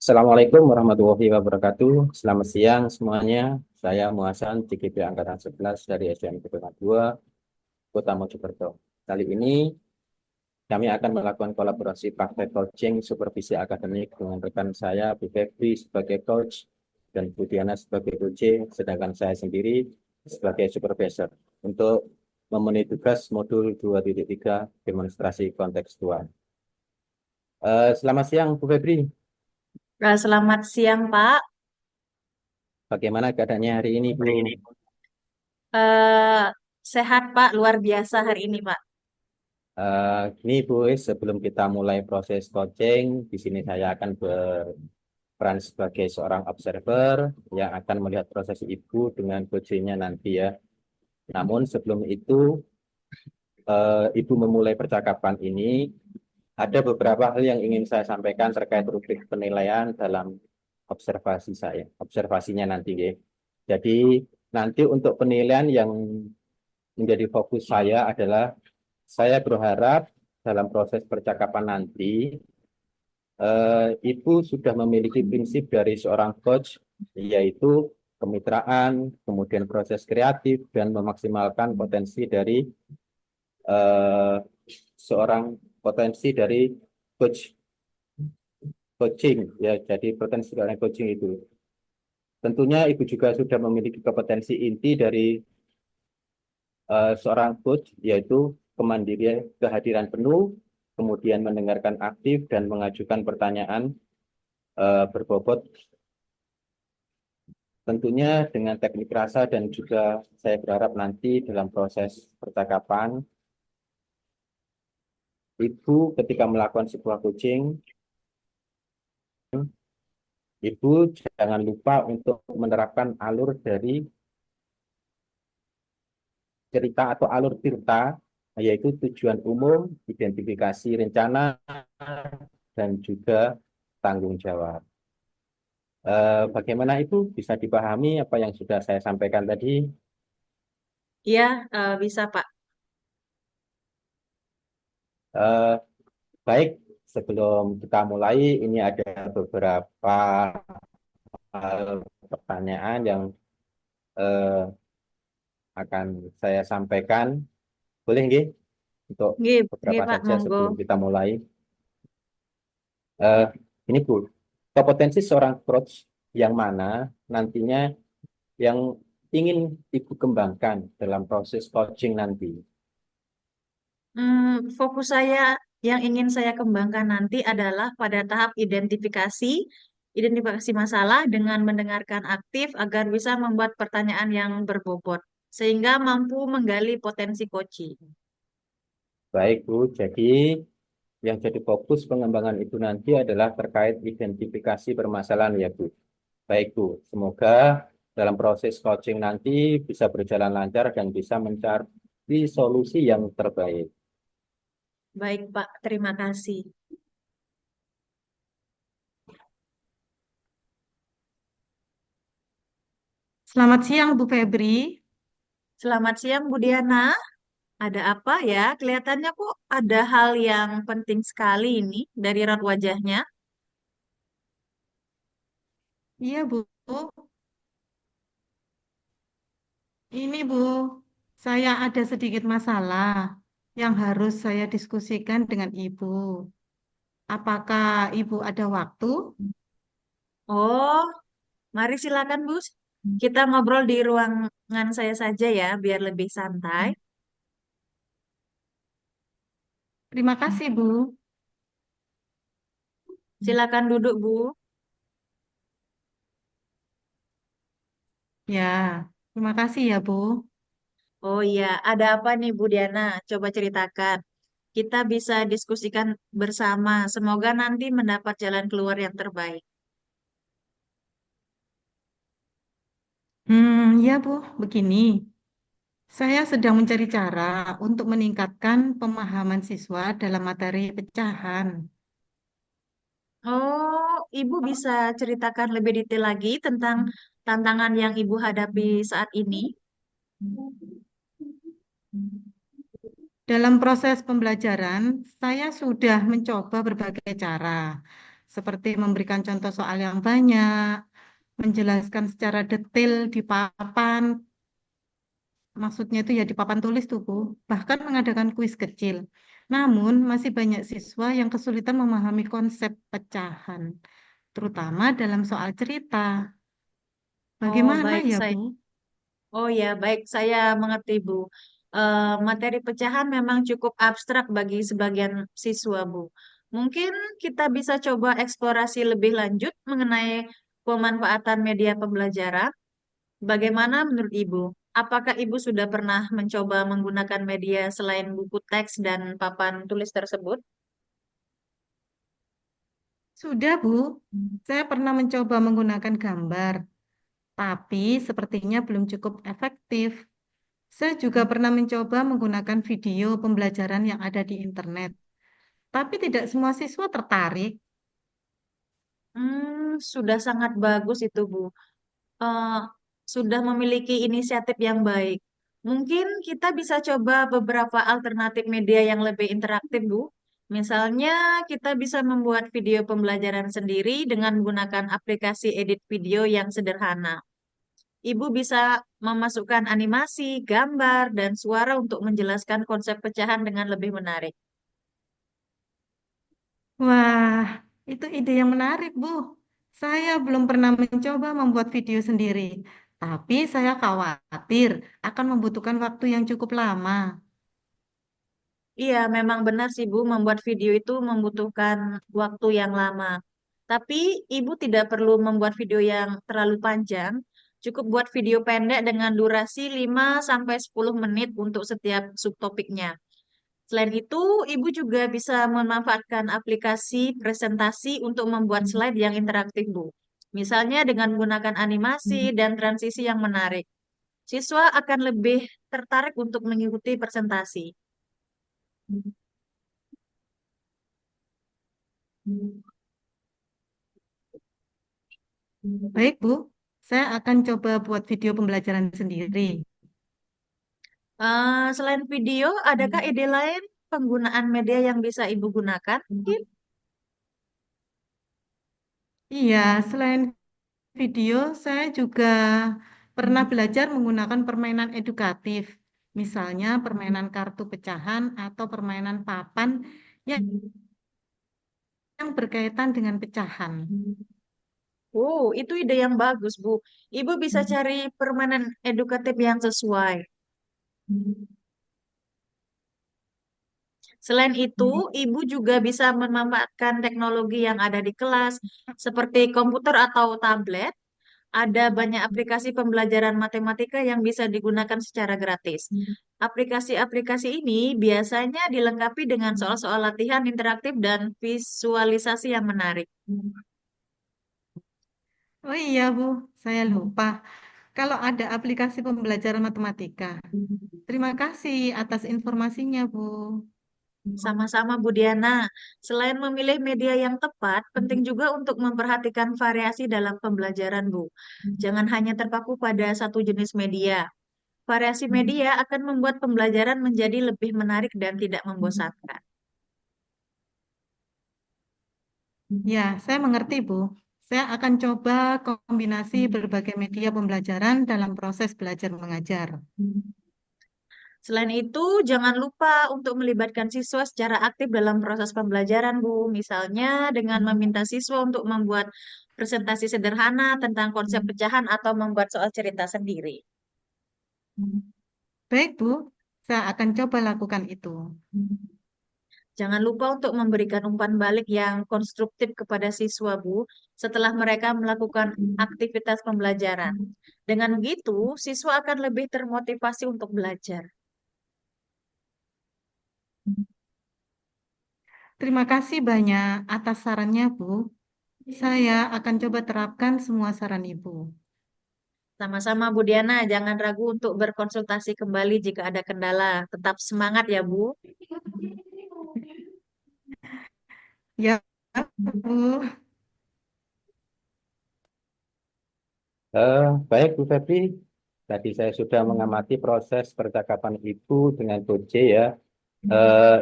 Assalamualaikum warahmatullahi wabarakatuh. Selamat siang semuanya. Saya Muhasan, TKP Angkatan 11 dari SDM Kedua 2, Kota Mojokerto. Kali ini kami akan melakukan kolaborasi praktek coaching supervisi akademik dengan rekan saya, Bu Febri sebagai coach dan Bu Diana sebagai coach, sedangkan saya sendiri sebagai supervisor untuk memenuhi tugas modul 2.3 demonstrasi kontekstual. Selamat siang, Bu Febri. Selamat siang, Pak. Bagaimana keadaannya hari ini, Bu? Eh, Sehat, Pak. Luar biasa hari ini, Pak. Gini Bu, sebelum kita mulai proses coaching, di sini saya akan berperan sebagai seorang observer yang akan melihat proses Ibu dengan coachingnya nanti ya. Namun sebelum itu, Ibu memulai percakapan ini, ada beberapa hal yang ingin saya sampaikan terkait rubrik penilaian dalam observasi saya, observasinya nanti ya. Jadi nanti untuk penilaian yang menjadi fokus saya adalah saya berharap dalam proses percakapan nanti Ibu sudah memiliki prinsip dari seorang coach, yaitu kemitraan, kemudian proses kreatif, dan memaksimalkan potensi dari eh, seorang potensi dari coach coaching, ya. Jadi potensi dari coaching itu. Tentunya Ibu juga sudah memiliki kompetensi inti dari seorang coach, yaitu kemandirian, kehadiran penuh, kemudian mendengarkan aktif dan mengajukan pertanyaan berbobot, tentunya dengan teknik rasa, dan juga saya berharap nanti dalam proses percakapan, Ibu ketika melakukan sebuah coaching, Ibu jangan lupa untuk menerapkan alur dari cerita atau alur cerita, yaitu tujuan umum, identifikasi rencana, dan juga tanggung jawab. Bagaimana itu bisa dipahami apa yang sudah saya sampaikan tadi? Iya, bisa, Pak. Eh, Baik, sebelum kita mulai, ini ada beberapa pertanyaan yang eh, akan saya sampaikan. Boleh nggih? Untuk Nggih, nggih, beberapa Pak. saja Monggo. sebelum kita mulai. Eh, ini Bu, kompetensi seorang coach yang mana nantinya yang ingin Ibu kembangkan dalam proses coaching nanti. Fokus saya yang ingin saya kembangkan nanti adalah pada tahap identifikasi masalah dengan mendengarkan aktif agar bisa membuat pertanyaan yang berbobot, sehingga mampu menggali potensi coaching. Baik Bu, jadi yang jadi fokus pengembangan itu nanti adalah terkait identifikasi permasalahan ya Bu. Baik Bu, semoga dalam proses coaching nanti bisa berjalan lancar dan bisa mencari solusi yang terbaik. Baik, Pak. Terima kasih. Selamat siang, Bu Febri. Selamat siang, Bu Diana. Ada apa ya? Kelihatannya kok ada hal yang penting sekali ini dari raut wajahnya. Iya, Bu. Ini, Bu, saya ada sedikit masalah yang harus saya diskusikan dengan Ibu. Apakah Ibu ada waktu? Oh, mari silakan, Bu. Kita ngobrol di ruangan saya saja ya, biar lebih santai. Terima kasih, Bu. Silakan duduk, Bu. Ya, terima kasih ya, Bu. Oh iya, ada apa nih, Bu Diana? Coba ceritakan. Kita bisa diskusikan bersama. Semoga nanti mendapat jalan keluar yang terbaik. Ya, Bu, begini. Saya sedang mencari cara untuk meningkatkan pemahaman siswa dalam materi pecahan. Oh, Ibu bisa ceritakan lebih detail lagi tentang tantangan yang Ibu hadapi saat ini? Dalam proses pembelajaran, saya sudah mencoba berbagai cara. seperti memberikan contoh soal yang banyak, menjelaskan secara detail di papan, maksudnya itu ya di papan tulis tuh, Bu, bahkan mengadakan kuis kecil. Namun, masih banyak siswa yang kesulitan memahami konsep pecahan, terutama dalam soal cerita. Oh, Bagaimana baik, ya, saya. Bu? Oh ya, baik, saya mengerti, Bu. Materi pecahan memang cukup abstrak bagi sebagian siswa, Bu. Mungkin kita bisa coba eksplorasi lebih lanjut mengenai pemanfaatan media pembelajaran. Bagaimana menurut Ibu? Apakah Ibu sudah pernah mencoba menggunakan media selain buku teks dan papan tulis tersebut? Sudah, Bu. Saya pernah mencoba menggunakan gambar, tapi sepertinya belum cukup efektif. Saya juga pernah mencoba menggunakan video pembelajaran yang ada di internet, tapi tidak semua siswa tertarik. Sudah sangat bagus itu, Bu. eh, Sudah memiliki inisiatif yang baik. Mungkin kita bisa coba beberapa alternatif media yang lebih interaktif, Bu. Misalnya, kita bisa membuat video pembelajaran sendiri dengan menggunakan aplikasi edit video yang sederhana. Ibu bisa memasukkan animasi, gambar, dan suara untuk menjelaskan konsep pecahan dengan lebih menarik. Wah, itu ide yang menarik, Bu. Saya belum pernah mencoba membuat video sendiri, tapi saya khawatir akan membutuhkan waktu yang cukup lama. Iya, memang benar sih Bu, membuat video itu membutuhkan waktu yang lama. Tapi Ibu tidak perlu membuat video yang terlalu panjang, cukup buat video pendek dengan durasi 5 sampai 10 menit untuk setiap subtopiknya. Selain itu, Ibu juga bisa memanfaatkan aplikasi presentasi untuk membuat slide yang interaktif, Bu. Misalnya dengan menggunakan animasi dan transisi yang menarik. Siswa akan lebih tertarik untuk mengikuti presentasi. Baik, Bu. Saya akan coba buat video pembelajaran sendiri. Selain video, adakah ide lain penggunaan media yang bisa Ibu gunakan? Mungkin. Iya, selain video, saya juga pernah belajar menggunakan permainan edukatif, misalnya permainan kartu pecahan atau permainan papan yang berkaitan dengan pecahan. Oh, itu ide yang bagus, Bu. Ibu bisa cari permainan edukatif yang sesuai. Selain itu, Ibu juga bisa memanfaatkan teknologi yang ada di kelas, seperti komputer atau tablet. Ada banyak aplikasi pembelajaran matematika yang bisa digunakan secara gratis. Aplikasi-aplikasi ini biasanya dilengkapi dengan soal-soal latihan interaktif dan visualisasi yang menarik. Oh iya, Bu, saya lupa. Kalau ada aplikasi pembelajaran matematika. Terima kasih atas informasinya, Bu. Sama-sama, Bu Diana. Selain memilih media yang tepat, penting juga untuk memperhatikan variasi dalam pembelajaran, Bu. Jangan hanya terpaku pada satu jenis media. Variasi media akan membuat pembelajaran menjadi lebih menarik dan tidak membosankan. Ya, saya mengerti, Bu. Saya akan coba kombinasi berbagai media pembelajaran dalam proses belajar mengajar. Selain itu, jangan lupa untuk melibatkan siswa secara aktif dalam proses pembelajaran, Bu. Misalnya dengan meminta siswa untuk membuat presentasi sederhana tentang konsep pecahan atau membuat soal cerita sendiri. Baik, Bu. Saya akan coba lakukan itu. Jangan lupa untuk memberikan umpan balik yang konstruktif kepada siswa, Bu, setelah mereka melakukan aktivitas pembelajaran. Dengan begitu, siswa akan lebih termotivasi untuk belajar. Terima kasih banyak atas sarannya, Bu. Saya akan coba terapkan semua saran Ibu. Sama-sama, Bu Diana, jangan ragu untuk berkonsultasi kembali jika ada kendala. Tetap semangat ya, Bu. Ya, Bu. Baik, Bu Febri. Tadi saya sudah mengamati proses percakapan Ibu dengan Coach ya.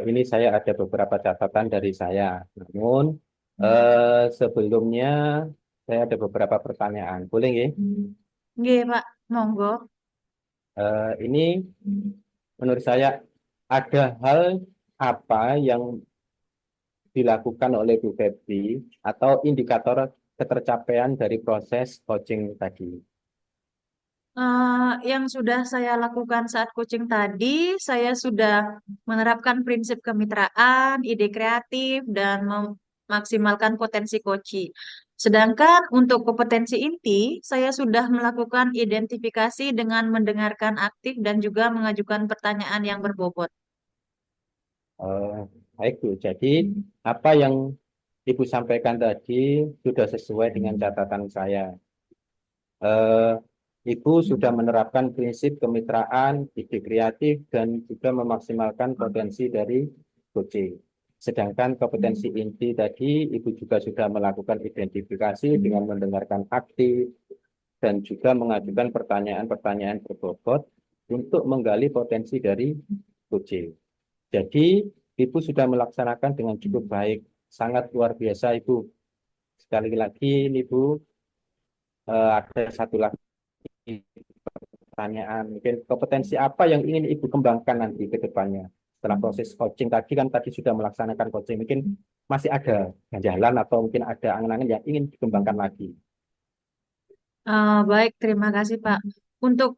Ini saya ada beberapa catatan dari saya. Namun, Sebelumnya saya ada beberapa pertanyaan. Boleh nggih? Nggih, Pak. Monggo. Ini menurut saya ada hal apa yang dilakukan oleh Bu Febri atau indikator ketercapaian dari proses coaching tadi? Yang sudah saya lakukan saat coaching tadi, saya sudah menerapkan prinsip kemitraan, ide kreatif, dan memaksimalkan potensi coach. Sedangkan untuk kompetensi inti, saya sudah melakukan identifikasi dengan mendengarkan aktif dan juga mengajukan pertanyaan yang berbobot. Eh, Baik Bu, jadi apa yang Ibu sampaikan tadi sudah sesuai dengan catatan saya. Eh, Ibu sudah menerapkan prinsip kemitraan, ide kreatif, dan juga memaksimalkan potensi dari coaching. Sedangkan kompetensi inti tadi, Ibu juga sudah melakukan identifikasi dengan mendengarkan aktif dan juga mengajukan pertanyaan-pertanyaan berbobot untuk menggali potensi dari coaching. Jadi, Ibu sudah melaksanakan dengan cukup baik, sangat luar biasa, Ibu. Sekali lagi, Ibu, ada satu lagi pertanyaan. Mungkin kompetensi apa yang ingin Ibu kembangkan nanti ke depannya? Setelah proses coaching tadi kan tadi sudah melaksanakan coaching, mungkin masih ada ganjalan atau mungkin ada angan-angan yang ingin dikembangkan lagi. Baik, terima kasih Pak. Untuk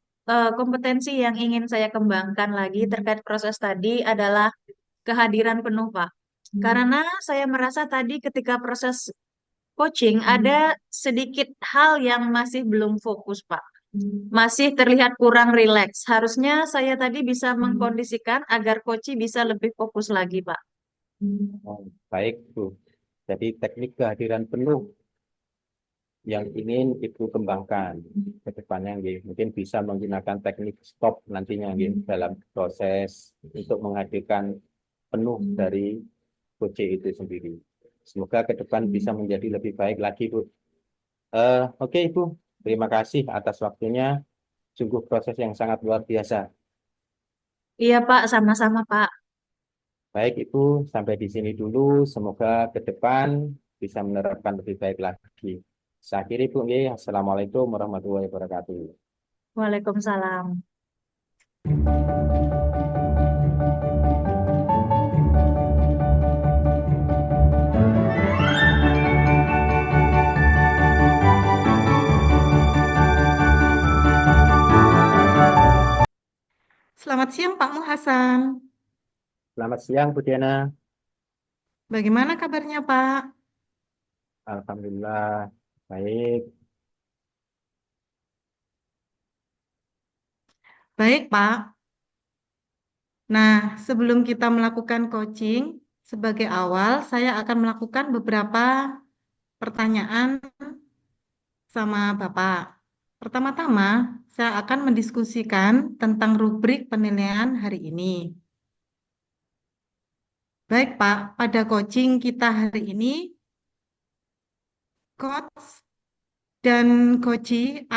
kompetensi yang ingin saya kembangkan lagi terkait proses tadi adalah kehadiran penuh Pak. Karena saya merasa tadi ketika proses coaching ada sedikit hal yang masih belum fokus Pak. Masih terlihat kurang rileks. Harusnya saya tadi bisa mengkondisikan agar coach bisa lebih fokus lagi Pak. Oh, baik, Bu. Jadi teknik kehadiran penuh yang ingin Ibu kembangkan ke depannya, nggih. Mungkin bisa menggunakan teknik stop nantinya, nggih, dalam proses untuk menghadirkan penuh dari coaching itu sendiri. Semoga ke depan bisa menjadi lebih baik lagi, Bu. Oke, Ibu. Terima kasih atas waktunya. Sungguh proses yang sangat luar biasa. Iya Pak, sama-sama Pak. Baik, Ibu. Sampai di sini dulu. Semoga ke depan bisa menerapkan lebih baik lagi. Saya akhiri, Bu. Nggih. Assalamualaikum warahmatullahi wabarakatuh. Waalaikumsalam. Selamat siang Pak Muhasan. Selamat siang, Bu Diana. Bagaimana kabarnya Pak? Alhamdulillah. Baik. Baik Pak. Nah, sebelum kita melakukan coaching, sebagai awal saya akan melakukan beberapa pertanyaan sama Bapak. Pertama-tama, saya akan mendiskusikan tentang rubrik penilaian hari ini. Baik Pak, pada coaching kita hari ini, coach dan coachi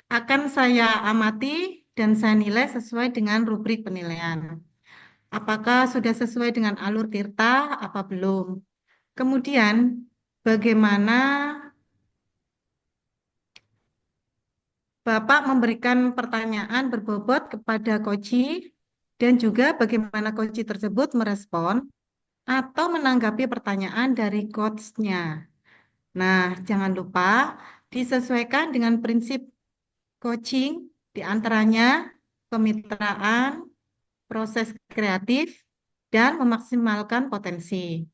akan saya amati dan saya nilai sesuai dengan rubrik penilaian. Apakah sudah sesuai dengan alur tirta, apa belum? Kemudian, bagaimana Bapak memberikan pertanyaan berbobot kepada coachi dan juga bagaimana coachi tersebut merespon atau menanggapi pertanyaan dari coach-nya. Nah, jangan lupa disesuaikan dengan prinsip coaching, diantaranya kemitraan, proses kreatif, dan memaksimalkan potensi.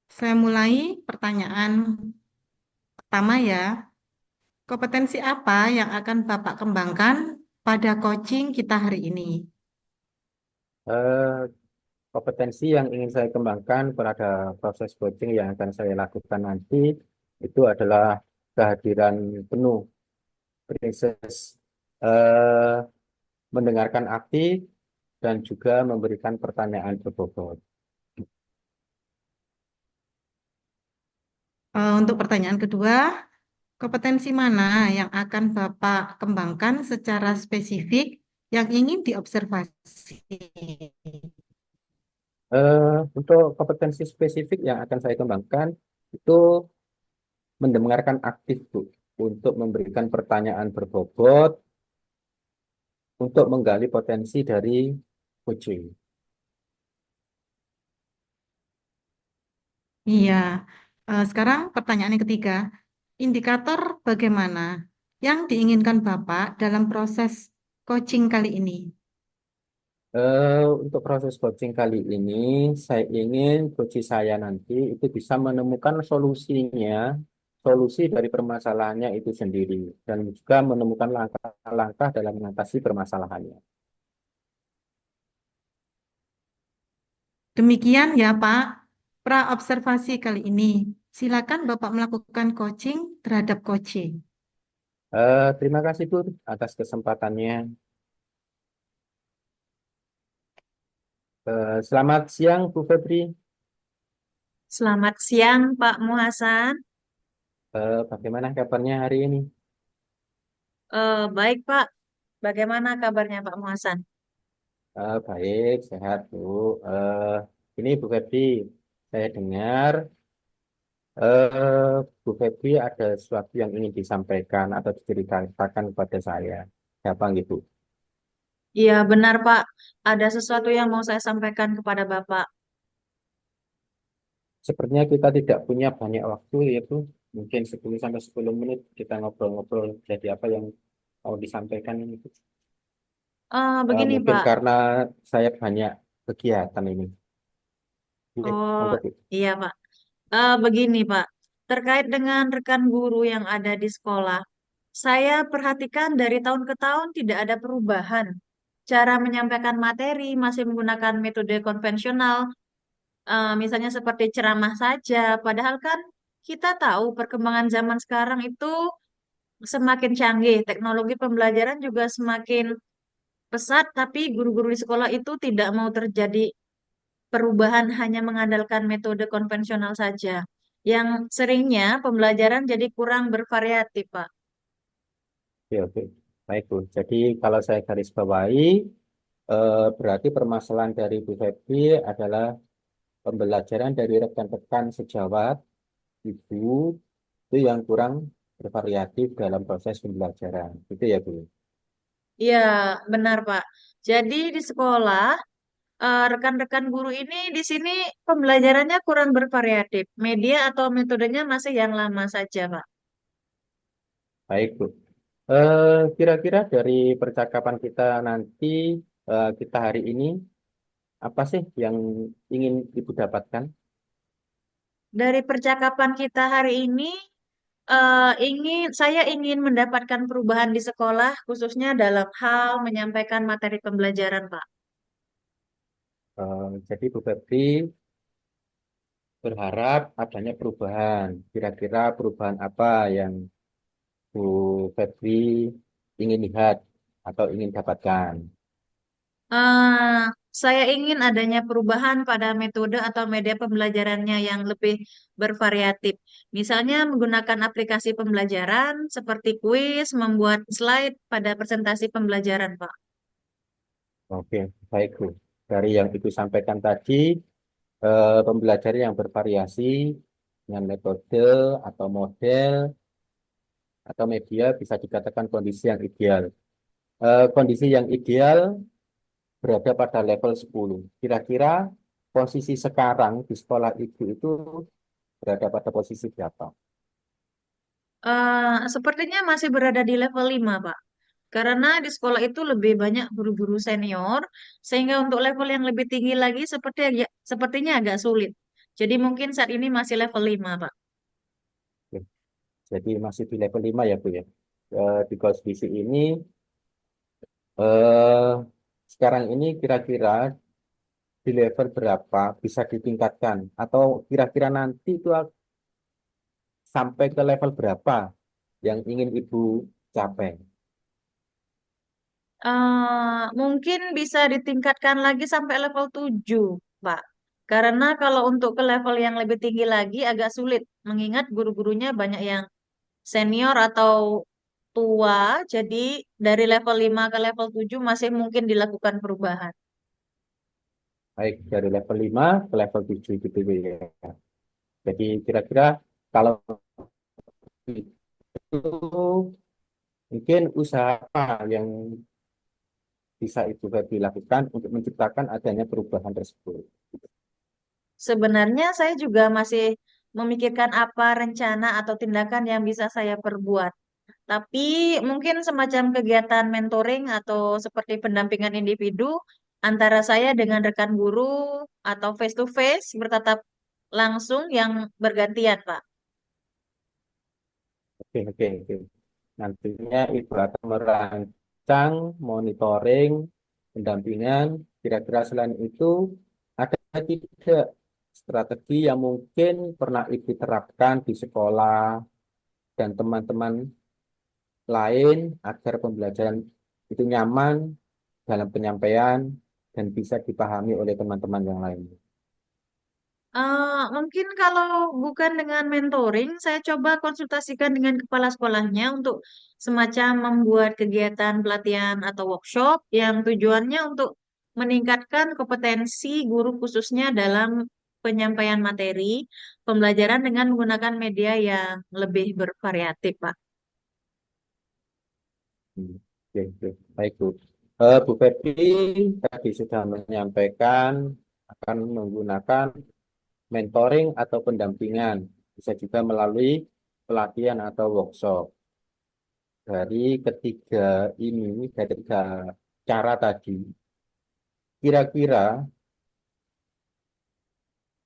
Saya mulai pertanyaan pertama ya. Kompetensi apa yang akan Bapak kembangkan pada coaching kita hari ini? Eh, Kompetensi yang ingin saya kembangkan pada proses coaching yang akan saya lakukan nanti itu adalah kehadiran penuh, prinsip eh, mendengarkan aktif dan juga memberikan pertanyaan berbobot. Untuk pertanyaan kedua, kompetensi mana yang akan Bapak kembangkan secara spesifik yang ingin diobservasi? Untuk kompetensi spesifik yang akan saya kembangkan itu mendengarkan aktif, Bu, untuk memberikan pertanyaan berbobot, untuk menggali potensi dari coaching. Iya. Sekarang pertanyaan yang ketiga, indikator bagaimana yang diinginkan Bapak dalam proses coaching kali ini? Untuk proses coaching kali ini, saya ingin coach saya nanti itu bisa menemukan solusinya, solusi dari permasalahannya itu sendiri, dan juga menemukan langkah-langkah dalam mengatasi permasalahannya. Demikian ya Pak, pra-observasi kali ini. Silakan Bapak melakukan coaching terhadap coaching. Terima kasih, Bu, atas kesempatannya. Selamat siang, Bu Febri. Selamat siang, Pak Muhasan. Bagaimana kabarnya hari ini? Baik, Pak. Bagaimana kabarnya Pak Muhasan? Baik, sehat, Bu. Eh, ini Bu Febri, saya dengar Bu Febri ada sesuatu yang ingin disampaikan atau diceritakan kepada saya. Apa gitu? Iya, benar, Pak. Ada sesuatu yang mau saya sampaikan kepada Bapak. Sepertinya kita tidak punya banyak waktu, ya Bu. Mungkin 10 sampai 10 menit kita ngobrol-ngobrol. Jadi apa yang mau disampaikan ini, Bu? Begini, Mungkin Pak. karena saya banyak kegiatan ini. Iya, Oh, monggo, Bu. iya, Pak. Begini, Pak. Terkait dengan rekan guru yang ada di sekolah, saya perhatikan dari tahun ke tahun tidak ada perubahan. Cara menyampaikan materi masih menggunakan metode konvensional, misalnya seperti ceramah saja. Padahal kan kita tahu perkembangan zaman sekarang itu semakin canggih, teknologi pembelajaran juga semakin pesat, tapi guru-guru di sekolah itu tidak mau terjadi perubahan hanya mengandalkan metode konvensional saja. Yang seringnya pembelajaran jadi kurang bervariatif, Pak. Oke, oke. Baik, Bu. Jadi kalau saya garis bawahi, berarti permasalahan dari Bu Febri adalah pembelajaran dari rekan-rekan sejawat Ibu itu yang kurang bervariatif dalam proses pembelajaran. Itu ya, Bu. Iya, benar, Pak. Jadi di sekolah, rekan-rekan guru ini di sini pembelajarannya kurang bervariatif. Media atau metodenya masih yang lama saja, Pak. Baik, Bu. Kira-kira dari percakapan kita nanti, kita hari ini, apa sih yang ingin Ibu dapatkan? Dari percakapan kita hari ini, saya ingin mendapatkan perubahan di sekolah, khususnya dalam hal menyampaikan materi pembelajaran, Pak. Jadi Bu Febri berharap adanya perubahan. Kira-kira perubahan apa yang Bu Febri ingin lihat atau ingin dapatkan? Eh, saya ingin adanya perubahan pada metode atau media pembelajarannya yang lebih bervariatif. Misalnya menggunakan aplikasi pembelajaran seperti kuis, membuat slide pada presentasi pembelajaran, Pak. Oke, baik, Bu. Dari yang Ibu sampaikan tadi, pembelajaran yang bervariasi dengan metode atau model atau media bisa dikatakan kondisi yang ideal. Kondisi yang ideal berada pada level 10. Kira-kira posisi sekarang di sekolah Ibu itu berada pada posisi berapa? Sepertinya masih berada di level 5, Pak. Karena di sekolah itu lebih banyak guru-guru senior, sehingga untuk level yang lebih tinggi lagi sepertinya agak sulit. Jadi mungkin saat ini masih level 5, Pak. Oke, jadi masih di level 5 ya, Bu ya. Di kondisi ini, eh, sekarang ini kira-kira di level berapa bisa ditingkatkan? Atau kira-kira nanti itu sampai ke level berapa yang ingin Ibu capai? Mungkin bisa ditingkatkan lagi sampai level 7, Pak. Karena kalau untuk ke level yang lebih tinggi lagi agak sulit, mengingat guru-gurunya banyak yang senior atau tua, jadi dari level 5 ke level 7 masih mungkin dilakukan perubahan. baik dari level 5 ke level 7 gitu ya. Jadi kira-kira kalau itu mungkin usaha apa yang bisa Ibu Febri lakukan untuk menciptakan adanya perubahan tersebut? Sebenarnya saya juga masih memikirkan apa rencana atau tindakan yang bisa saya perbuat. Tapi mungkin semacam kegiatan mentoring atau seperti pendampingan individu antara saya dengan rekan guru atau face to face bertatap langsung yang bergantian, Pak. Oke, oke, oke. Nantinya Ibu akan merancang monitoring, pendampingan. Kira-kira selain itu, ada tidak strategi yang mungkin pernah Ibu terapkan di sekolah dan teman-teman lain agar pembelajaran itu nyaman dalam penyampaian dan bisa dipahami oleh teman-teman yang lain? Mungkin kalau bukan dengan mentoring, saya coba konsultasikan dengan kepala sekolahnya untuk semacam membuat kegiatan pelatihan atau workshop yang tujuannya untuk meningkatkan kompetensi guru khususnya dalam penyampaian materi pembelajaran dengan menggunakan media yang lebih bervariatif, Pak. Oke, oke. Baik, Bu. Bu Febri tadi sudah menyampaikan akan menggunakan mentoring atau pendampingan. Bisa juga melalui pelatihan atau workshop. Dari ketiga ini, dari ketiga cara tadi, kira-kira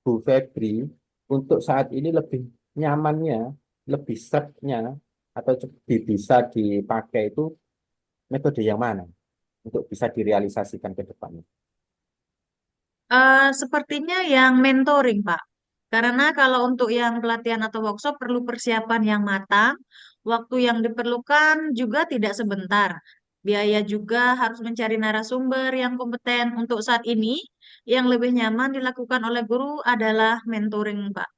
Bu Febri untuk saat ini lebih nyamannya, lebih sertnya, atau lebih bisa dipakai itu metode yang mana untuk bisa direalisasikan ke depannya? Sepertinya yang mentoring, Pak. Karena kalau untuk yang pelatihan atau workshop perlu persiapan yang matang, waktu yang diperlukan juga tidak sebentar. Biaya juga harus mencari narasumber yang kompeten. Untuk saat ini, yang lebih nyaman dilakukan oleh guru adalah mentoring, Pak.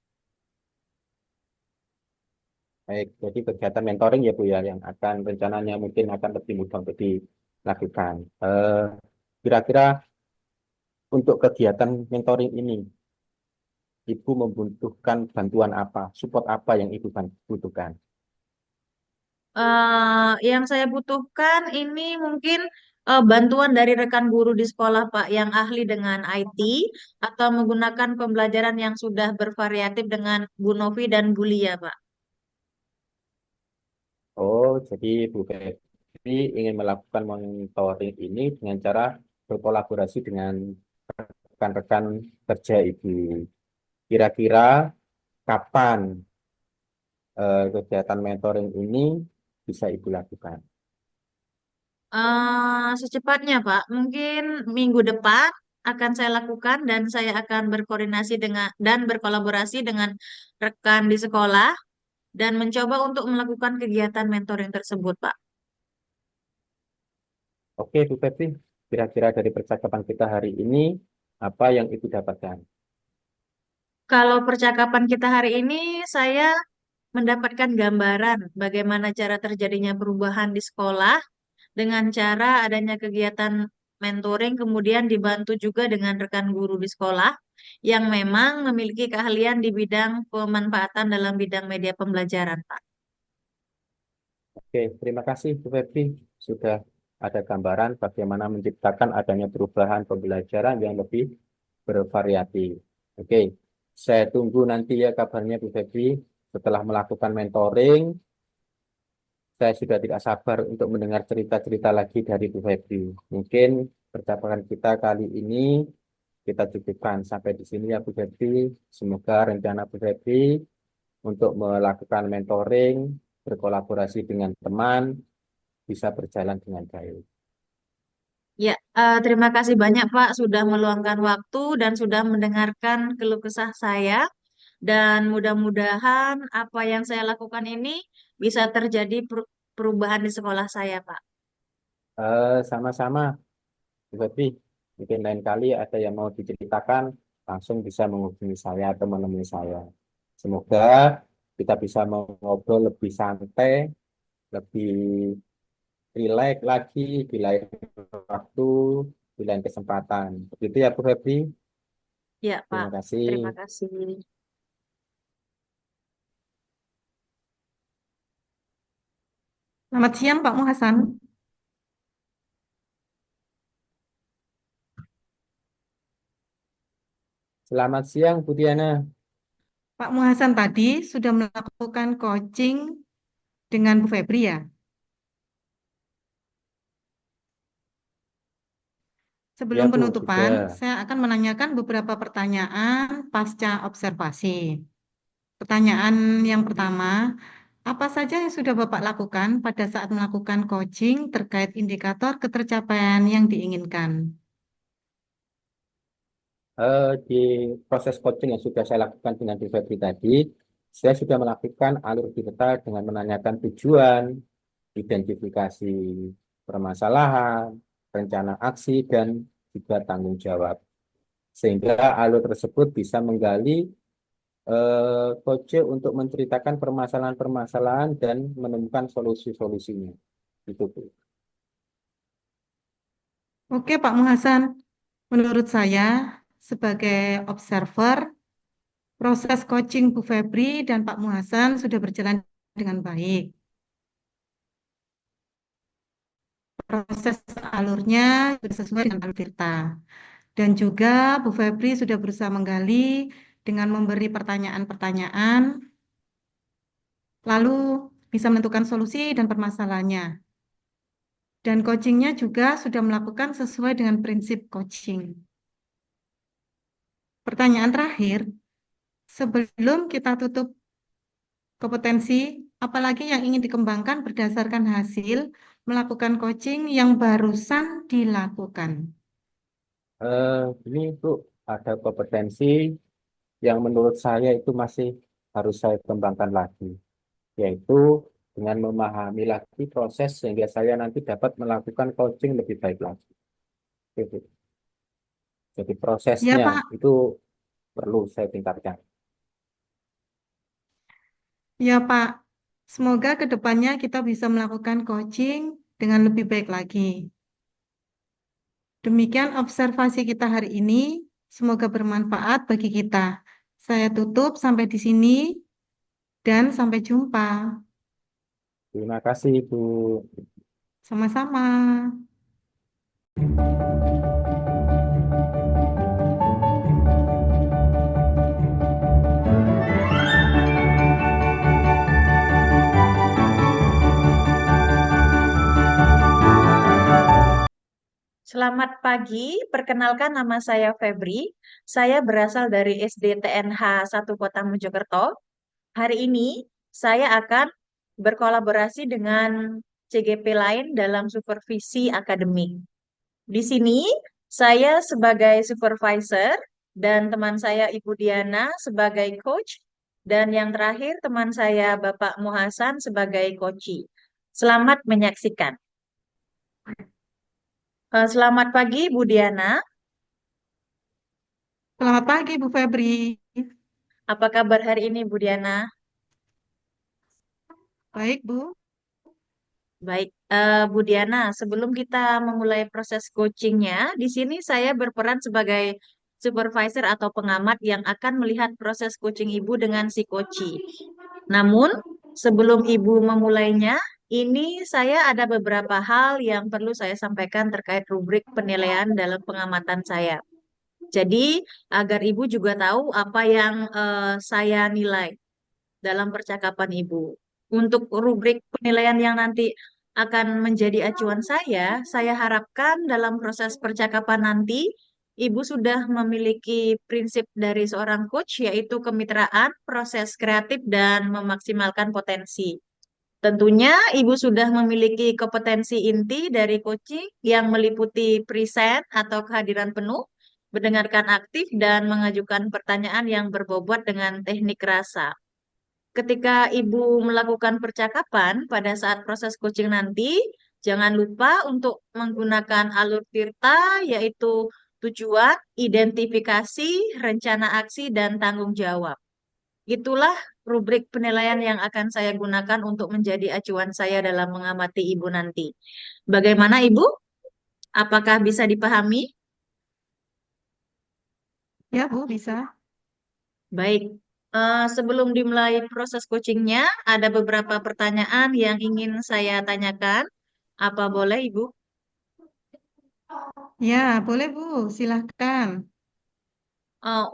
Baik, jadi kegiatan mentoring ya Bu ya, yang akan rencananya mungkin akan lebih mudah untuk dilakukan. Kira-kira untuk kegiatan mentoring ini, Ibu membutuhkan bantuan apa, support apa yang Ibu butuhkan? Yang saya butuhkan ini mungkin bantuan dari rekan guru di sekolah, Pak, yang ahli dengan IT atau menggunakan pembelajaran yang sudah bervariatif dengan Bu Novi dan Bu Lia, Pak. Oh, jadi Bu Febri ingin melakukan monitoring ini dengan cara berkolaborasi dengan rekan-rekan kerja Ibu. Kira-kira kapan kegiatan mentoring ini bisa Ibu lakukan? Secepatnya, Pak. Mungkin minggu depan akan saya lakukan dan saya akan berkoordinasi dengan dan berkolaborasi dengan rekan di sekolah dan mencoba untuk melakukan kegiatan mentoring tersebut, Pak. Oke, Bu Febri, kira-kira dari percakapan kita hari ini, apa yang Ibu dapatkan? Kalau percakapan kita hari ini, saya mendapatkan gambaran bagaimana cara terjadinya perubahan di sekolah dengan cara adanya kegiatan mentoring, kemudian dibantu juga dengan rekan guru di sekolah yang memang memiliki keahlian di bidang pemanfaatan dalam bidang media pembelajaran, Pak. Oke, terima kasih Bu Febri, sudah ada gambaran bagaimana menciptakan adanya perubahan pembelajaran yang lebih bervariatif. Oke, saya tunggu nanti ya kabarnya Bu Febri setelah melakukan mentoring. Saya sudah tidak sabar untuk mendengar cerita-cerita lagi dari Bu Febri. Mungkin percakapan kita kali ini kita cukupkan sampai di sini ya Bu Febri. Semoga rencana Bu Febri untuk melakukan mentoring, berkolaborasi dengan teman, bisa berjalan dengan baik. Ya, terima kasih banyak Pak sudah meluangkan waktu dan sudah mendengarkan keluh kesah saya. Dan mudah-mudahan apa yang saya lakukan ini bisa terjadi perubahan di sekolah saya, Pak. Sama-sama, Bu Febri. Mungkin lain kali ada yang mau diceritakan, langsung bisa menghubungi saya atau menemui saya. Semoga kita bisa ngobrol lebih santai, lebih rileks lagi di lain waktu, di lain kesempatan. Begitu ya, Bu Febri. Ya, Pak. Terima kasih. Terima kasih. Selamat siang Pak Muhasan. Selamat siang, Bu Diana. Pak Muhasan tadi sudah melakukan coaching dengan Bu Febri ya. Ya, Sebelum Bu, penutupan, sudah. saya akan menanyakan beberapa pertanyaan pasca observasi. Pertanyaan yang pertama, apa saja yang sudah Bapak lakukan pada saat melakukan coaching terkait indikator ketercapaian yang diinginkan? Di proses coaching yang sudah saya lakukan dengan Bu Febri tadi, saya sudah melakukan alur cerita dengan menanyakan tujuan, identifikasi permasalahan, rencana aksi, dan juga tanggung jawab. Sehingga alur tersebut bisa menggali coach untuk menceritakan permasalahan-permasalahan dan menemukan solusi-solusinya. Itu, Bu. Oke Pak Muhasan, menurut saya sebagai observer, proses coaching Bu Febri dan Pak Muhasan sudah berjalan dengan baik. Proses alurnya sudah sesuai dengan alur cerita. Dan juga Bu Febri sudah berusaha menggali dengan memberi pertanyaan-pertanyaan, lalu bisa menentukan solusi dan permasalahannya. Dan coachingnya juga sudah melakukan sesuai dengan prinsip coaching. Pertanyaan terakhir, sebelum kita tutup kompetensi, apalagi yang ingin dikembangkan berdasarkan hasil melakukan coaching yang barusan dilakukan. Ini, Bu, ada kompetensi yang menurut saya itu masih harus saya kembangkan lagi, yaitu dengan memahami lagi proses sehingga saya nanti dapat melakukan coaching lebih baik lagi. Gitu. Jadi Ya prosesnya Pak, itu perlu saya tingkatkan. ya Pak. Semoga ke depannya kita bisa melakukan coaching dengan lebih baik lagi. Demikian observasi kita hari ini. Semoga bermanfaat bagi kita. Saya tutup sampai di sini dan sampai jumpa. Terima kasih, Bu. Sama-sama. Selamat pagi, perkenalkan nama saya Febri. Saya berasal dari SD TNH 1 Kota Mojokerto. Hari ini saya akan berkolaborasi dengan CGP lain dalam supervisi akademik. Di sini saya sebagai supervisor dan teman saya Ibu Diana sebagai coach dan yang terakhir teman saya Bapak Muhasan sebagai coachee. Selamat menyaksikan. Selamat pagi Bu Diana. Selamat pagi, Bu Febri. Apa kabar hari ini Bu Diana? Baik, Bu. Baik, Bu Diana, sebelum kita memulai proses coachingnya, di sini saya berperan sebagai supervisor atau pengamat yang akan melihat proses coaching Ibu dengan si coachee. Namun, sebelum Ibu memulainya, ini saya ada beberapa hal yang perlu saya sampaikan terkait rubrik penilaian dalam pengamatan saya. Jadi, agar Ibu juga tahu apa yang saya nilai dalam percakapan Ibu. Untuk rubrik penilaian yang nanti akan menjadi acuan saya harapkan dalam proses percakapan nanti Ibu sudah memiliki prinsip dari seorang coach, yaitu kemitraan, proses kreatif, dan memaksimalkan potensi. Tentunya Ibu sudah memiliki kompetensi inti dari coaching yang meliputi present atau kehadiran penuh, mendengarkan aktif, dan mengajukan pertanyaan yang berbobot dengan teknik rasa. Ketika Ibu melakukan percakapan pada saat proses coaching nanti, jangan lupa untuk menggunakan alur tirta, yaitu tujuan, identifikasi, rencana aksi, dan tanggung jawab. Itulah rubrik penilaian yang akan saya gunakan untuk menjadi acuan saya dalam mengamati Ibu nanti. Bagaimana Ibu? Apakah bisa dipahami? Ya, Bu, bisa. Baik, sebelum dimulai proses coachingnya, ada beberapa pertanyaan yang ingin saya tanyakan. Apa boleh, Ibu? Ya, boleh, Bu. Silahkan.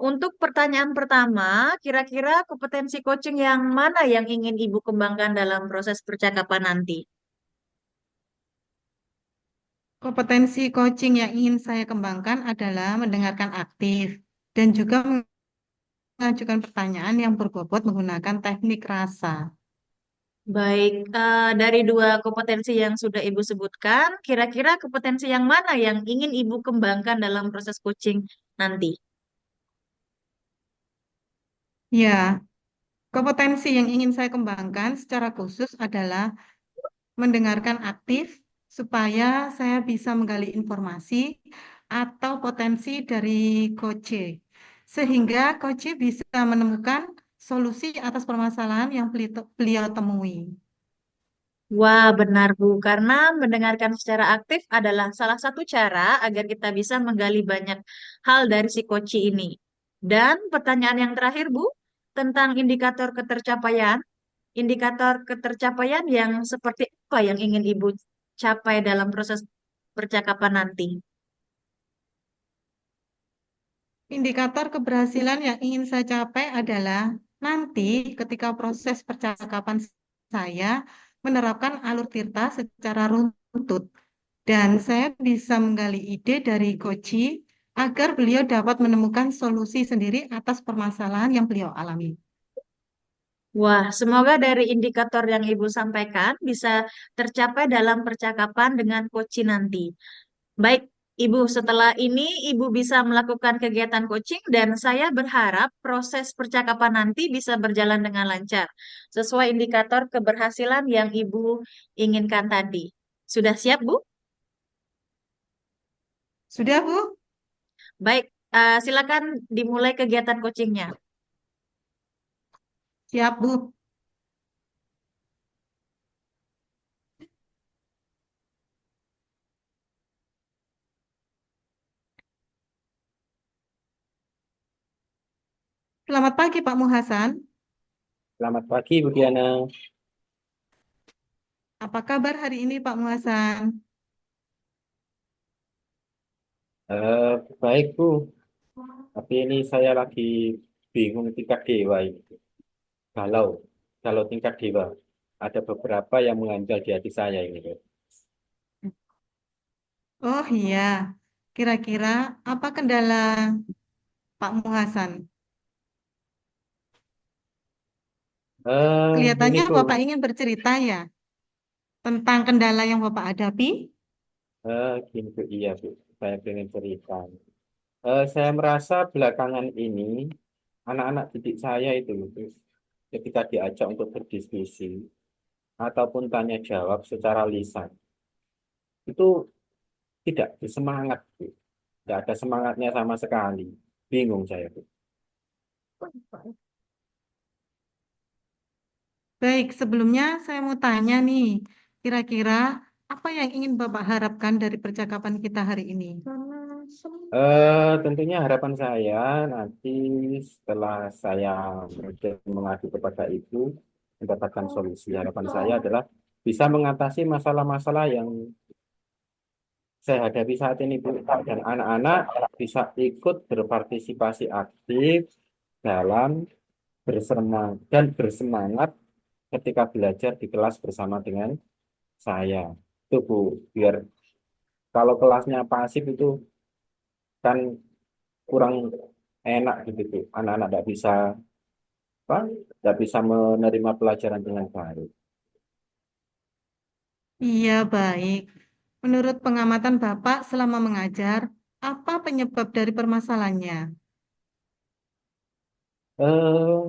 Untuk pertanyaan pertama, kira-kira kompetensi coaching yang mana yang ingin Ibu kembangkan dalam proses percakapan nanti? Kompetensi coaching yang ingin saya kembangkan adalah mendengarkan aktif dan juga mengajukan pertanyaan yang berbobot menggunakan teknik rasa. Baik, dari dua kompetensi yang sudah Ibu sebutkan, kira-kira kompetensi yang mana yang ingin Ibu kembangkan dalam proses coaching nanti? Ya, kompetensi yang ingin saya kembangkan secara khusus adalah mendengarkan aktif supaya saya bisa menggali informasi atau potensi dari coach, sehingga coach bisa menemukan solusi atas permasalahan yang beliau temui. Wah, benar Bu, karena mendengarkan secara aktif adalah salah satu cara agar kita bisa menggali banyak hal dari si coach ini. Dan pertanyaan yang terakhir Bu, tentang indikator ketercapaian yang seperti apa yang ingin Ibu capai dalam proses percakapan nanti? Indikator keberhasilan yang ingin saya capai adalah nanti ketika proses percakapan saya menerapkan alur tirta secara runtut dan saya bisa menggali ide dari Koji agar beliau dapat menemukan solusi sendiri atas permasalahan yang beliau alami. Wah, semoga dari indikator yang Ibu sampaikan bisa tercapai dalam percakapan dengan coach nanti. Baik, Ibu, setelah ini Ibu bisa melakukan kegiatan coaching dan saya berharap proses percakapan nanti bisa berjalan dengan lancar, sesuai indikator keberhasilan yang Ibu inginkan tadi. Sudah siap, Bu? Sudah, Bu? Baik, silakan dimulai kegiatan coachingnya. Siap, Bu. Selamat pagi, Pak Muhasan. Selamat pagi, Bu Diana. Apa kabar hari ini, Pak Muhasan? Eh, Baik, Bu. Tapi ini saya lagi bingung tingkat dewa ini. Galau, galau tingkat dewa. Ada beberapa yang mengganjal di hati saya ini, Bu. Oh iya, kira-kira apa kendala Pak Muhasan? Ini Kelihatannya Bu, Bapak ingin bercerita ya tentang kendala yang Bapak hadapi. gini Bu, iya Bu. Saya pengen cerita. Saya merasa belakangan ini anak-anak didik saya itu Bu, ketika diajak untuk berdiskusi ataupun tanya jawab secara lisan itu tidak bersemangat Bu. Tidak ada semangatnya sama sekali. Bingung saya Bu. Baik, sebelumnya saya mau tanya nih, kira-kira apa yang ingin Bapak harapkan dari percakapan kita hari ini? Tentunya harapan saya nanti setelah saya mengadu kepada ibu mendapatkan solusi. Harapan saya adalah bisa mengatasi masalah-masalah yang saya hadapi saat ini, Bu. Dan anak-anak bisa ikut berpartisipasi aktif dalam bersemangat dan bersemangat ketika belajar di kelas bersama dengan saya. Itu, Bu. Biar kalau kelasnya pasif itu kan kurang enak gitu. Anak-anak apa, tidak bisa menerima pelajaran dengan baik. Iya, baik. Menurut pengamatan Bapak selama mengajar, apa penyebab dari permasalahannya? Eh,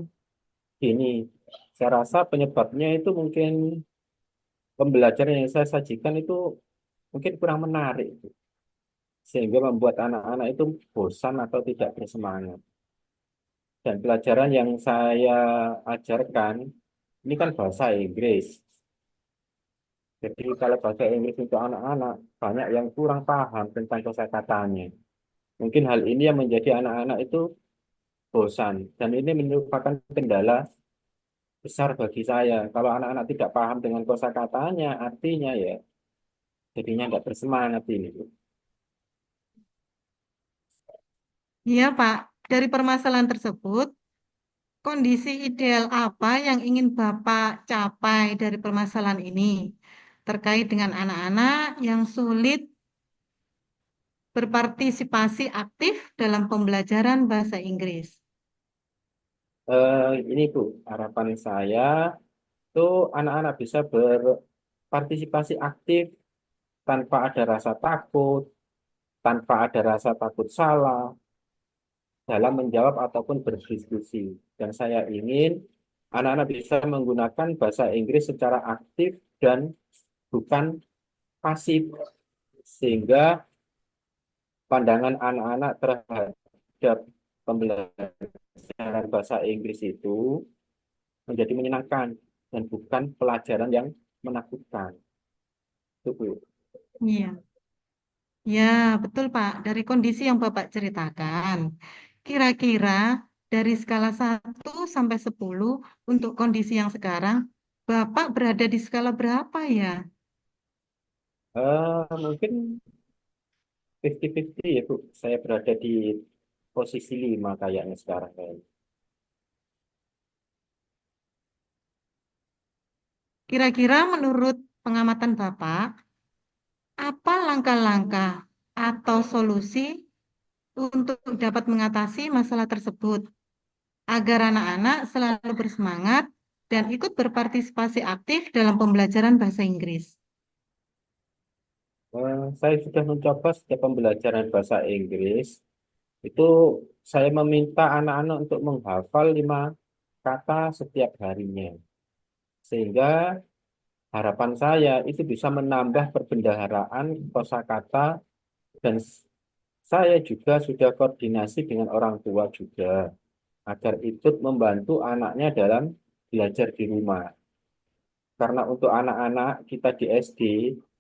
Gini, saya rasa penyebabnya itu mungkin pembelajaran yang saya sajikan itu mungkin kurang menarik, sehingga membuat anak-anak itu bosan atau tidak bersemangat. Dan pelajaran yang saya ajarkan ini kan bahasa Inggris. Jadi kalau bahasa Inggris untuk anak-anak banyak yang kurang paham tentang kosakatanya. Mungkin hal ini yang menjadi anak-anak itu bosan. Dan ini merupakan kendala besar bagi saya. Kalau anak-anak tidak paham dengan kosakatanya, artinya ya, jadinya nggak bersemangat ini. Bu. Iya, Pak. Dari permasalahan tersebut, kondisi ideal apa yang ingin Bapak capai dari permasalahan ini terkait dengan anak-anak yang sulit berpartisipasi aktif dalam pembelajaran bahasa Inggris? Ini Bu, harapan saya tuh anak-anak bisa berpartisipasi aktif tanpa ada rasa takut, tanpa ada rasa takut salah dalam menjawab ataupun berdiskusi. Dan saya ingin anak-anak bisa menggunakan bahasa Inggris secara aktif dan bukan pasif, sehingga pandangan anak-anak terhadap pembelajaran bahasa Inggris itu menjadi menyenangkan dan bukan pelajaran yang menakutkan. Itu, Bu. Iya. Ya, betul Pak. Dari kondisi yang Bapak ceritakan, kira-kira dari skala 1 sampai 10 untuk kondisi yang sekarang, Bapak berada di skala berapa ya? Mungkin 50-50 ya, Bu. Saya berada di posisi 5 kayaknya sekarang. Kayaknya. Kira-kira menurut pengamatan Bapak, apa langkah-langkah atau solusi untuk dapat mengatasi masalah tersebut agar anak-anak selalu bersemangat dan ikut berpartisipasi aktif dalam pembelajaran bahasa Inggris? Saya sudah mencoba setiap pembelajaran bahasa Inggris. Itu saya meminta anak-anak untuk menghafal 5 kata setiap harinya. Sehingga harapan saya itu bisa menambah perbendaharaan kosakata dan saya juga sudah koordinasi dengan orang tua juga agar ikut membantu anaknya dalam belajar di rumah. Karena untuk anak-anak kita di SD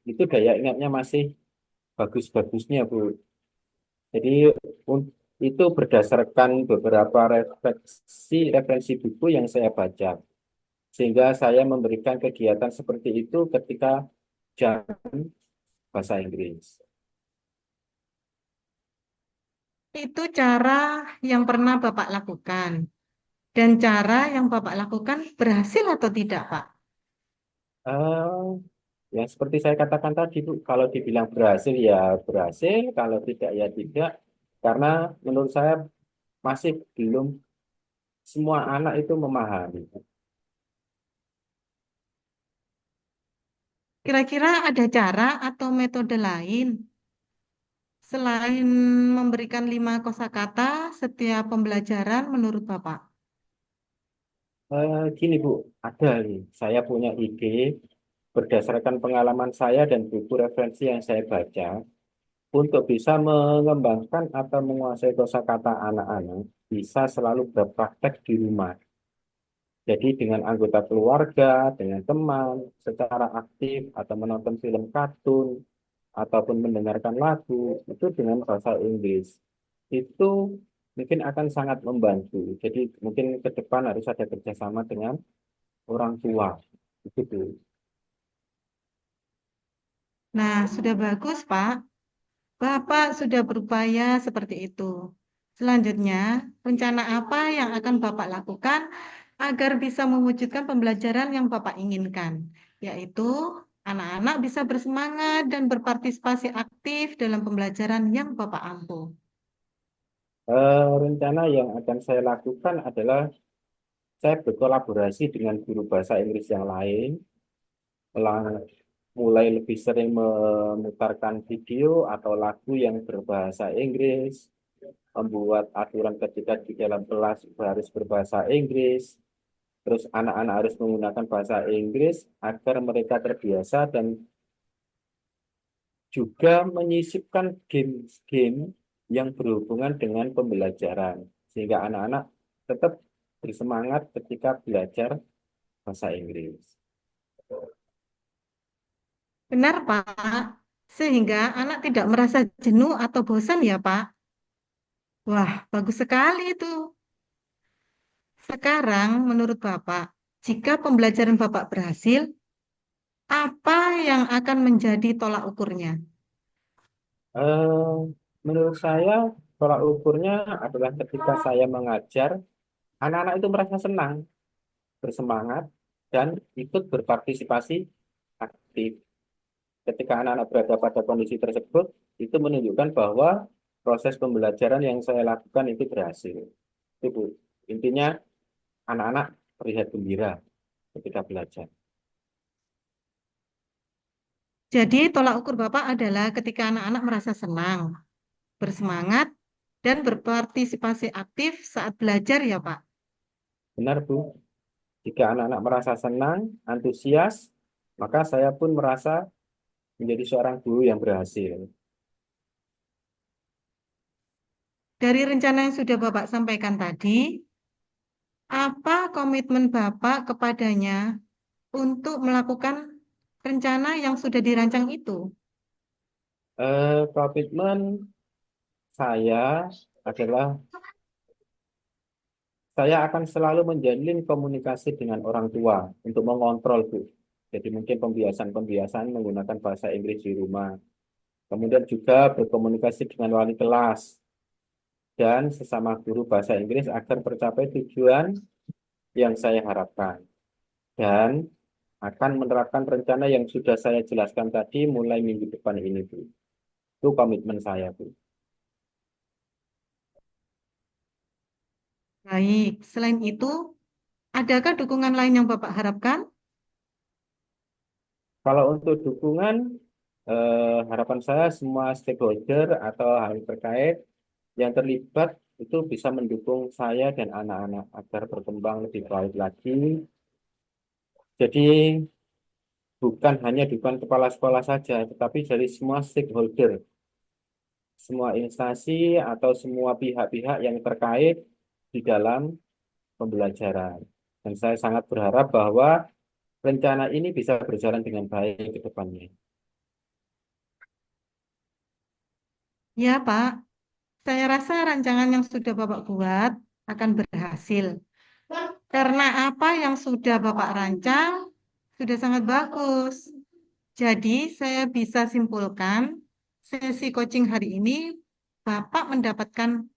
itu daya ingatnya masih bagus-bagusnya, Bu. Jadi itu berdasarkan beberapa referensi buku yang saya baca. Sehingga saya memberikan kegiatan seperti itu ketika jam bahasa Inggris. Itu cara yang pernah Bapak lakukan. Dan cara yang Bapak lakukan berhasil atau tidak, Pak? Eh, yang seperti saya katakan tadi, Bu, kalau dibilang berhasil ya berhasil, kalau tidak ya tidak. Karena menurut saya masih belum semua anak itu memahami. Kira-kira ada cara atau metode lain selain memberikan 5 kosakata setiap pembelajaran menurut Bapak? Gini Bu, ada nih. Saya punya ide berdasarkan pengalaman saya dan buku referensi yang saya baca untuk bisa mengembangkan atau menguasai kosakata anak-anak bisa selalu berpraktek di rumah. Jadi dengan anggota keluarga, dengan teman, secara aktif atau menonton film kartun ataupun mendengarkan lagu itu dengan bahasa Inggris. Itu mungkin akan sangat membantu. Jadi mungkin ke depan harus ada kerjasama dengan orang tua. Itu tuh. Nah, sudah bagus, Pak. Bapak sudah berupaya seperti itu. Selanjutnya, rencana apa yang akan Bapak lakukan agar bisa mewujudkan pembelajaran yang Bapak inginkan, yaitu anak-anak bisa bersemangat dan berpartisipasi aktif dalam pembelajaran yang Bapak ampu. Rencana yang akan saya lakukan adalah saya berkolaborasi dengan guru bahasa Inggris yang lain, mulai lebih sering memutarkan video atau lagu yang berbahasa Inggris, membuat aturan ketika di dalam kelas harus berbahasa Inggris, terus anak-anak harus menggunakan bahasa Inggris agar mereka terbiasa dan juga menyisipkan game-game yang berhubungan dengan pembelajaran, sehingga anak-anak tetap bersemangat ketika belajar bahasa Inggris. Benar, Pak. Sehingga anak tidak merasa jenuh atau bosan ya, Pak. Wah, bagus sekali itu. Sekarang, menurut Bapak, jika pembelajaran Bapak berhasil, apa yang akan menjadi tolak ukurnya? Eh, Menurut saya, tolak ukurnya adalah ketika saya mengajar, anak-anak itu merasa senang, bersemangat, dan ikut berpartisipasi aktif. Ketika anak-anak berada pada kondisi tersebut, itu menunjukkan bahwa proses pembelajaran yang saya lakukan itu berhasil. Itu, Bu. Intinya, anak-anak terlihat gembira ketika belajar. Jadi, tolak ukur Bapak adalah ketika anak-anak merasa senang, bersemangat, dan berpartisipasi aktif saat belajar ya, Pak. Benar, Bu. Jika anak-anak merasa senang, antusias, maka saya pun merasa menjadi seorang guru yang berhasil. Dari rencana yang sudah Bapak sampaikan tadi, apa komitmen Bapak kepadanya untuk melakukan rencana yang sudah dirancang itu? Komitmen saya adalah saya akan selalu menjalin komunikasi dengan orang tua untuk mengontrol, Bu. Jadi mungkin pembiasan-pembiasan menggunakan bahasa Inggris di rumah. Kemudian juga berkomunikasi dengan wali kelas dan sesama guru bahasa Inggris agar tercapai tujuan yang saya harapkan. Dan akan menerapkan rencana yang sudah saya jelaskan tadi mulai minggu depan ini, Bu. Itu komitmen saya, Bu. Baik, selain itu, adakah dukungan lain yang Bapak harapkan? Kalau untuk dukungan, harapan saya semua stakeholder atau hal terkait yang terlibat itu bisa mendukung saya dan anak-anak agar berkembang lebih baik lagi. Jadi bukan hanya dukungan kepala sekolah saja, tetapi dari semua stakeholder, semua instansi atau semua pihak-pihak yang terkait di dalam pembelajaran. Dan saya sangat berharap bahwa rencana ini bisa berjalan dengan baik ke depannya. Ya, Pak. Saya rasa rancangan yang sudah Bapak buat akan berhasil. Karena apa yang sudah Bapak rancang sudah sangat bagus. Jadi, saya bisa simpulkan sesi coaching hari ini Bapak mendapatkan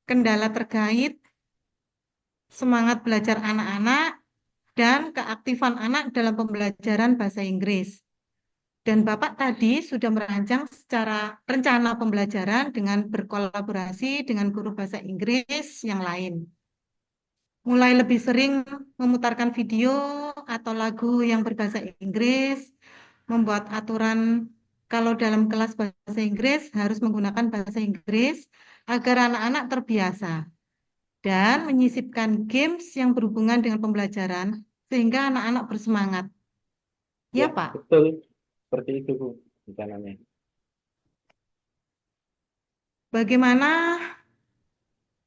kendala terkait semangat belajar anak-anak dan keaktifan anak dalam pembelajaran bahasa Inggris. Dan Bapak tadi sudah merancang secara rencana pembelajaran dengan berkolaborasi dengan guru bahasa Inggris yang lain. Mulai lebih sering memutarkan video atau lagu yang berbahasa Inggris, membuat aturan kalau dalam kelas bahasa Inggris harus menggunakan bahasa Inggris agar anak-anak terbiasa dan menyisipkan games yang berhubungan dengan pembelajaran sehingga anak-anak bersemangat. Ya, Ya, Pak. betul. Seperti itu, Bu, rencananya. Bagaimana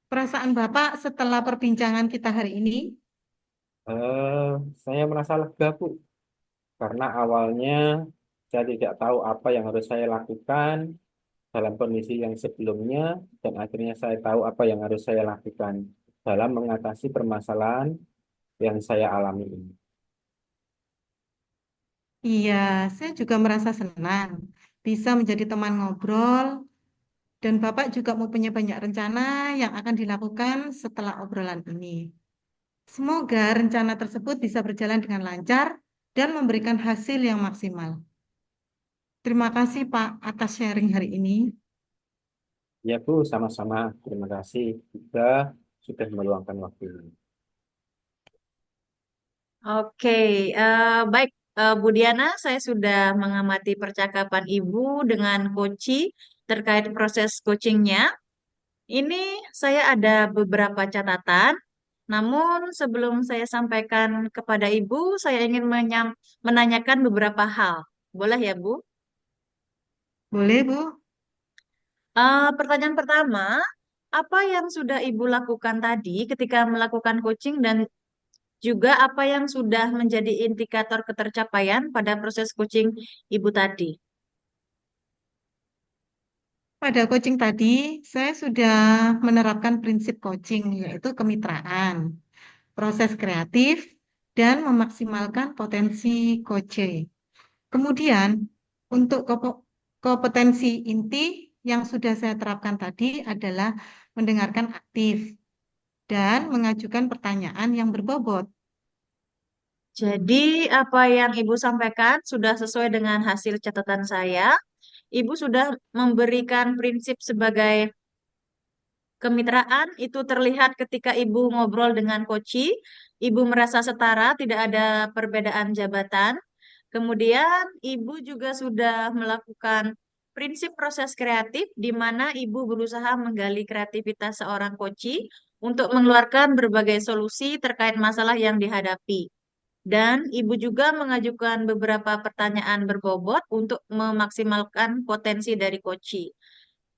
perasaan Bapak setelah perbincangan kita hari ini? Eh, saya merasa lega, Bu, karena awalnya saya tidak tahu apa yang harus saya lakukan dalam kondisi yang sebelumnya, dan akhirnya saya tahu apa yang harus saya lakukan dalam mengatasi permasalahan yang saya alami ini. Iya, saya juga merasa senang bisa menjadi teman ngobrol dan Bapak juga mempunyai banyak rencana yang akan dilakukan setelah obrolan ini. Semoga rencana tersebut bisa berjalan dengan lancar dan memberikan hasil yang maksimal. Terima kasih Pak atas sharing hari ini. Ya, Bu, sama-sama. Terima kasih juga sudah meluangkan waktunya. Oke, baik Bu Diana, saya sudah mengamati percakapan Ibu dengan Koci terkait proses coachingnya. Ini saya ada beberapa catatan, namun sebelum saya sampaikan kepada Ibu, saya ingin menanyakan beberapa hal. Boleh ya, Bu? Boleh Bu? Pertanyaan pertama, apa yang sudah Ibu lakukan tadi ketika melakukan coaching dan juga apa yang sudah menjadi indikator ketercapaian pada proses coaching Ibu tadi? Pada coaching tadi, saya sudah menerapkan prinsip coaching, yaitu kemitraan, proses kreatif, dan memaksimalkan potensi coaching. Kemudian, untuk kompetensi inti yang sudah saya terapkan tadi adalah mendengarkan aktif dan mengajukan pertanyaan yang berbobot. Jadi, apa yang Ibu sampaikan sudah sesuai dengan hasil catatan saya. Ibu sudah memberikan prinsip sebagai kemitraan, itu terlihat ketika Ibu ngobrol dengan Koci. Ibu merasa setara, tidak ada perbedaan jabatan. Kemudian, Ibu juga sudah melakukan prinsip proses kreatif, di mana Ibu berusaha menggali kreativitas seorang Koci untuk mengeluarkan berbagai solusi terkait masalah yang dihadapi. Dan Ibu juga mengajukan beberapa pertanyaan berbobot untuk memaksimalkan potensi dari Koci.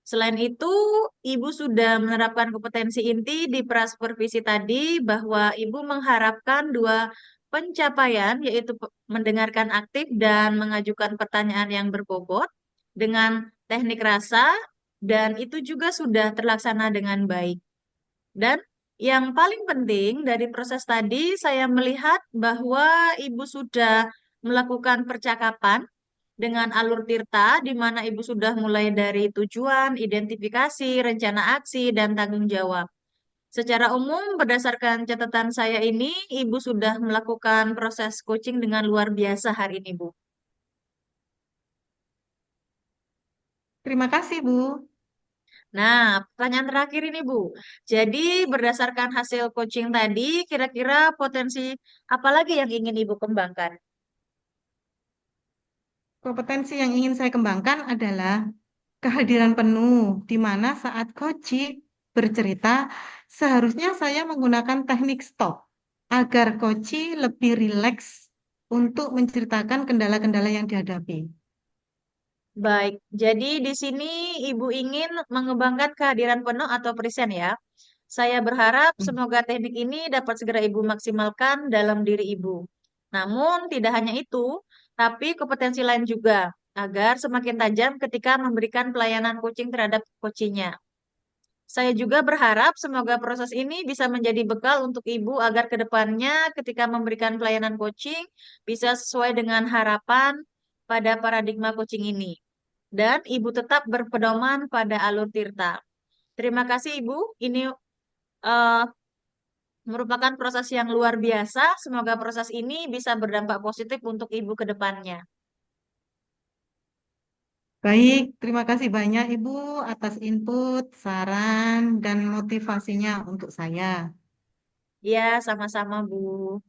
Selain itu, Ibu sudah menerapkan kompetensi inti di prasupervisi tadi bahwa Ibu mengharapkan dua pencapaian, yaitu mendengarkan aktif dan mengajukan pertanyaan yang berbobot dengan teknik rasa, dan itu juga sudah terlaksana dengan baik. Dan yang paling penting dari proses tadi, saya melihat bahwa Ibu sudah melakukan percakapan dengan alur Tirta, di mana Ibu sudah mulai dari tujuan, identifikasi, rencana aksi, dan tanggung jawab. Secara umum, berdasarkan catatan saya ini, Ibu sudah melakukan proses coaching dengan luar biasa hari ini, Bu. Terima kasih, Bu. Nah, pertanyaan terakhir ini, Bu. Jadi, berdasarkan hasil coaching tadi, kira-kira potensi apa lagi yang ingin Ibu kembangkan? Kompetensi yang ingin saya kembangkan adalah kehadiran penuh, di mana saat coaching bercerita, seharusnya saya menggunakan teknik stop agar coaching lebih rileks untuk menceritakan kendala-kendala yang dihadapi. Baik, jadi di sini Ibu ingin mengembangkan kehadiran penuh atau present ya. Saya berharap semoga teknik ini dapat segera Ibu maksimalkan dalam diri Ibu. Namun tidak hanya itu, tapi kompetensi lain juga, agar semakin tajam ketika memberikan pelayanan coaching terhadap coachingnya. Saya juga berharap semoga proses ini bisa menjadi bekal untuk Ibu agar ke depannya ketika memberikan pelayanan coaching bisa sesuai dengan harapan pada paradigma coaching ini. Dan Ibu tetap berpedoman pada alur Tirta. Terima kasih Ibu. Ini eh, merupakan proses yang luar biasa. Semoga proses ini bisa berdampak positif untuk Ibu ke depannya. Baik, terima kasih banyak Ibu atas input, saran, dan motivasinya untuk saya. Ya, sama-sama Bu.